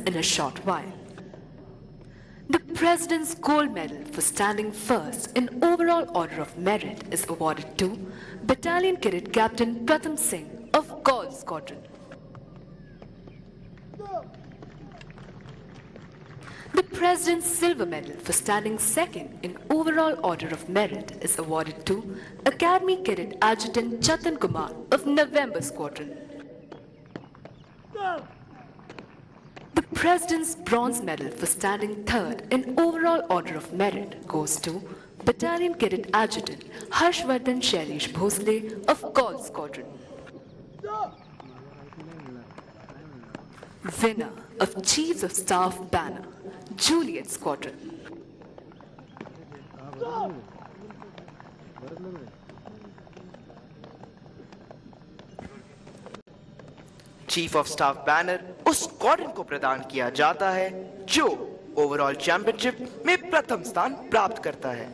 in a short while. The President's Gold Medal for standing first in overall order of merit is awarded to Battalion Cadet Captain Pratham Singh of Gaul Squadron. The President's Silver Medal for standing second in overall order of merit is awarded to Academy Cadet Adjutant Chatan Kumar of November Squadron. The President's Bronze Medal for standing third in overall order of merit goes to Battalion Cadet Adjutant Harshvardhan Shailesh Bhosle of Gaul Squadron. Winner of Chiefs of Staff Banner, Juliet Squadron. Chief of staff banner उस squadron को प्रदान किया जाता है जो overall championship में प्रथम स्थान प्राप्त करता है।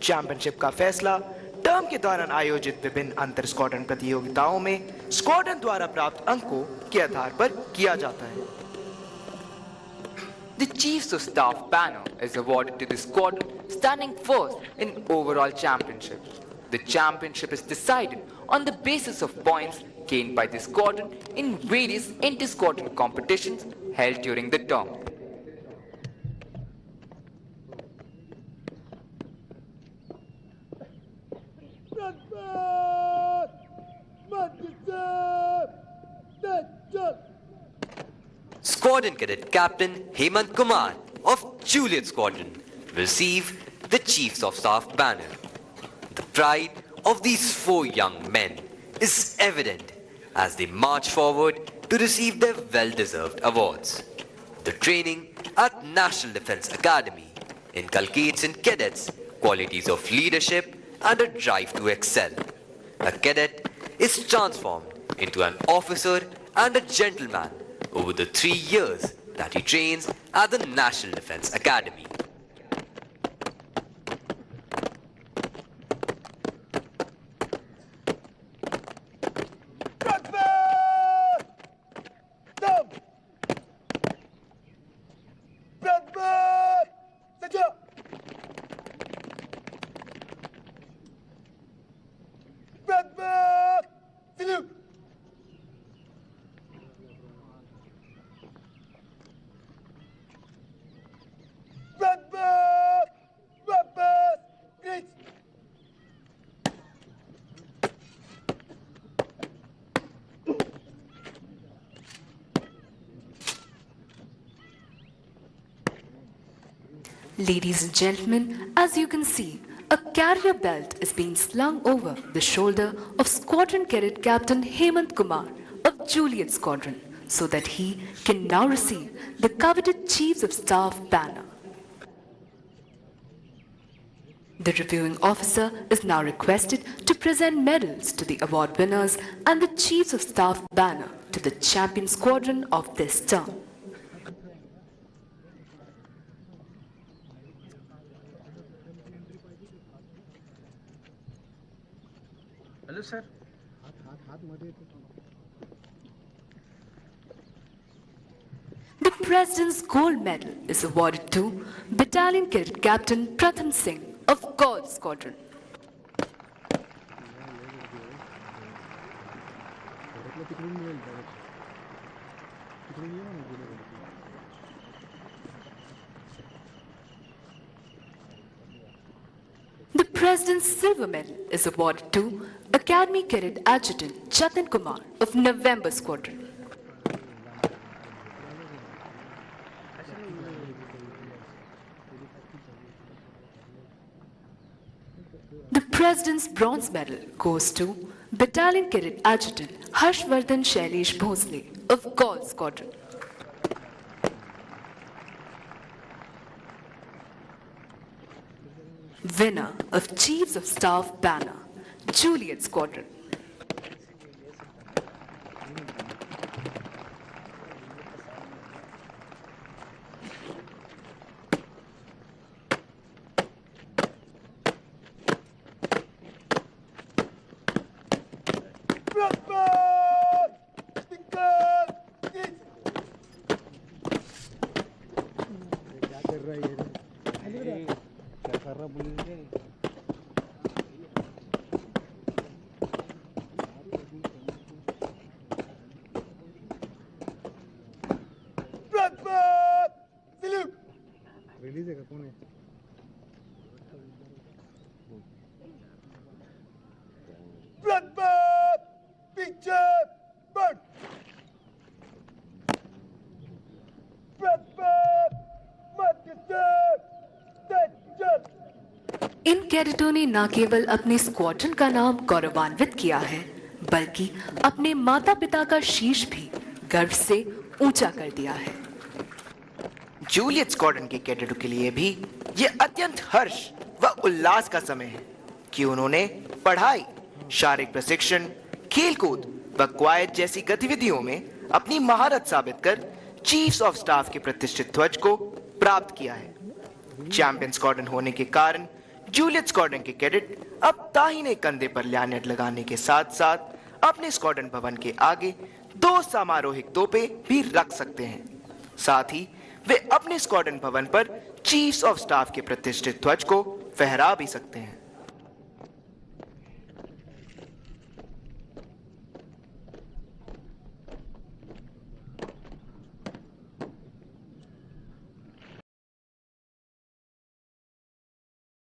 चैंपियनशिप का फैसला टर्म के दौरान आयोजित विभिन्न अंतर स्क्वाड्रन प्रतियोगिताओं में स्क्वाड्रन द्वारा प्राप्त अंकों के आधार पर किया जाता है। The Chiefs of Staff banner is awarded to the squadron standing first in overall championship. The championship is decided on the basis of points gained by the squadron in various inter-squadron competitions held during the term. Squadron Cadet Captain Hemant Kumar of Juliet Squadron will receive the Chiefs of Staff banner. The pride of these four young men is evident as they march forward to receive their well-deserved awards. The training at National Defence Academy inculcates in cadets qualities of leadership and a drive to excel. A cadet is transformed into an officer and a gentleman over the 3 years that he trains at the National Defence Academy. Ladies and gentlemen, as you can see, a carrier belt is being slung over the shoulder of Squadron Cadet Captain Hemant Kumar of Juliet Squadron so that he can now receive the coveted Chiefs of Staff banner. The reviewing officer is now requested to present medals to the award winners and the Chiefs of Staff banner to the champion squadron of this term. Hello, sir. The President's Gold Medal is awarded to Battalion Cadet Captain Pratham Singh of Gaul Squadron. The President's Silver Medal is awarded to Academy Cadet Adjutant Chatan Kumar of November Squadron. The President's Bronze Medal goes to Battalion Cadet Adjutant Harshvardhan Shailesh Bhosle of Gaul Squadron. Winner of Chiefs of Staff banner, Juliet Squadron. Release है का कौन है? इन कैडेटों ने न केवल अपने squadron का नाम गौरवान्वित किया है, बल्कि अपने माता पिता का शीश भी गर्व से ऊंचा कर दिया है। जूलियट स्क्वाड्रन के कैडेटों के लिए भी ये अत्यंत हर्ष व उल्लास का समय है कि उन्होंने पढ़ाई, शारीरिक प्रशिक्षण, खेलकूद व क्वायत जैसी गतिविधियों में अपनी महारत साबित कर चीफ्स ऑफ स्टाफ के प्रतिष्ठित ध्वज को प्राप्त किया है। चैंपियन स्क्वाड्रन होने के कारण जूलियट स्क्वाड्रन के कैडेट अब दाहिने कंधे पर लैनेट लगाने के साथ साथ अपने स्क्वाड्रन भवन के आगे 2 समारोहिक तोपें भी रख सकते हैं। साथ ही वे अपने स्क्वाड्रन भवन पर चीफ्स ऑफ स्टाफ के प्रतिष्ठित ध्वज को फहरा भी सकते हैं।